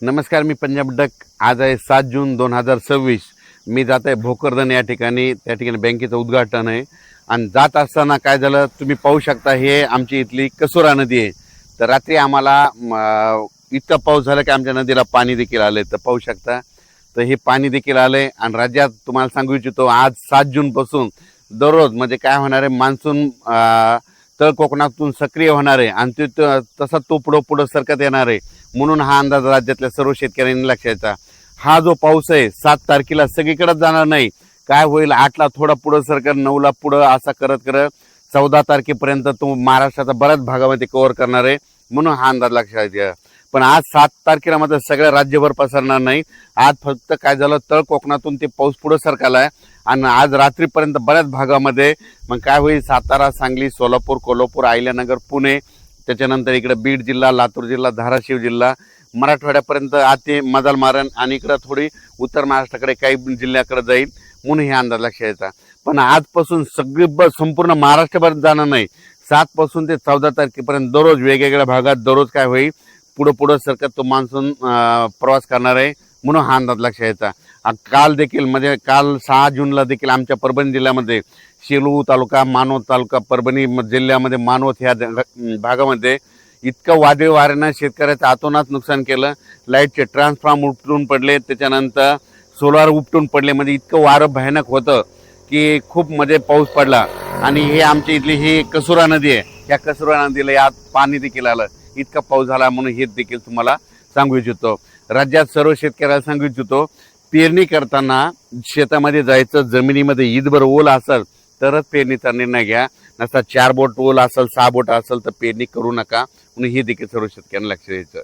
नमस्कार, मी पंजाब डक. आज आहे 7 जून 2026. मी जात आहे भोकरदन या ठिकाणी. त्या ठिकाणी बँकेचं उद्घाटन आहे आणि जात असताना काय झालं तुम्ही पाहू शकता. हे आमची इथली कसुरा नदी आहे. तर रात्री आम्हाला इतका पाऊस झाला की आमच्या नदीला पाणी देखील आले. तर पाहू शकता, तर हे पाणी देखील आले. आणि राज्यात तुम्हाला सांगू इच्छितो, आज 7 जून पासून दररोज म्हणजे काय होणार आहे, मान्सून तळ कोकणातून सक्रिय होणार आहे आणि तसा तो पुढं सरकत येणार आहे. म्हणून हा अंदाज राज्यातल्या सर्व शेतकऱ्यांनी लक्षात. हा जो पाऊस आहे 7 तारखेला सगळीकडेच जाणार नाही. काय होईल, 8ला थोडा पुढं सरकत, 9ला पुढं, असा करत करत 14 तारखेपर्यंत तो महाराष्ट्राचा बऱ्याच भागामध्ये कव्हर करणार आहे. म्हणून हा अंदाज लक्षात घ्या. पण आज 7 तारखेला मात्र सगळ्या राज्यभर पसरणार नाही. आज फक्त काय झालं, तळ कोकणातून ते पाऊस पुढे सरकायला आहे आणि आज रात्रीपर्यंत बऱ्याच भागामध्ये मग काय होईल, सातारा, सांगली, सोलापूर, कोल्हापूर, अहिल्यानगर, पुणे, त्याच्यानंतर इकडे बीड जिल्हा, लातूर जिल्हा, धाराशिव जिल्हा, मराठवाड्यापर्यंत आते मदाल मारण आणि इकडं थोडी उत्तर महाराष्ट्राकडे काही जिल्ह्याकडे जाईल. म्हणून हे अंदाज लक्षात यायचा. पण आजपासून संपूर्ण महाराष्ट्रभर जाणार नाही. 7 पासून ते 14 तारखेपर्यंत दररोज वेगवेगळ्या भागात दररोज काय होईल, पुढं सरकत तो मान्सून प्रवास करणार आहे. म्हणून हा अंदाज लक्षात यायचा. काल देखील म्हणजे काल 6 जूनला देखील आमच्या परभणी जिल्ह्यामध्ये सेलू तालुका, मानवत तालुका, परभणी जिल्ह्यामध्ये मानवत ह्या भागामध्ये इतकं वादळी वाऱ्यानं शेतकऱ्याचं अतोनात नुकसान केलं. लाईटचे ट्रान्सफॉर्म उपटून पडले, त्याच्यानंतर सोलार उपटून पडले. म्हणजे इतकं वारं भयानक होतं की खूप मध्ये पाऊस पडला. आणि हे आमच्या इथली ही कसुरा नदी आहे. या कसुरा नदीला यात पाणी देखील आलं. इतका पाऊस झाला. म्हणून हे देखील तुम्हाला सांगू इच्छितो. राज्यात सर्व शेतकऱ्याला सांगू इच्छितो, पेरणी करताना शेतामध्ये जायचं, जमिनीमध्ये ईदभर ओल असेल तरच पेरणीचा निर्णय घ्या. नसता 4 बोट ओल असेल, 6 बोट असेल तर पेरणी करू नका. म्हणून हे देखील सर्व शेतकऱ्यांना लक्ष द्यायचं.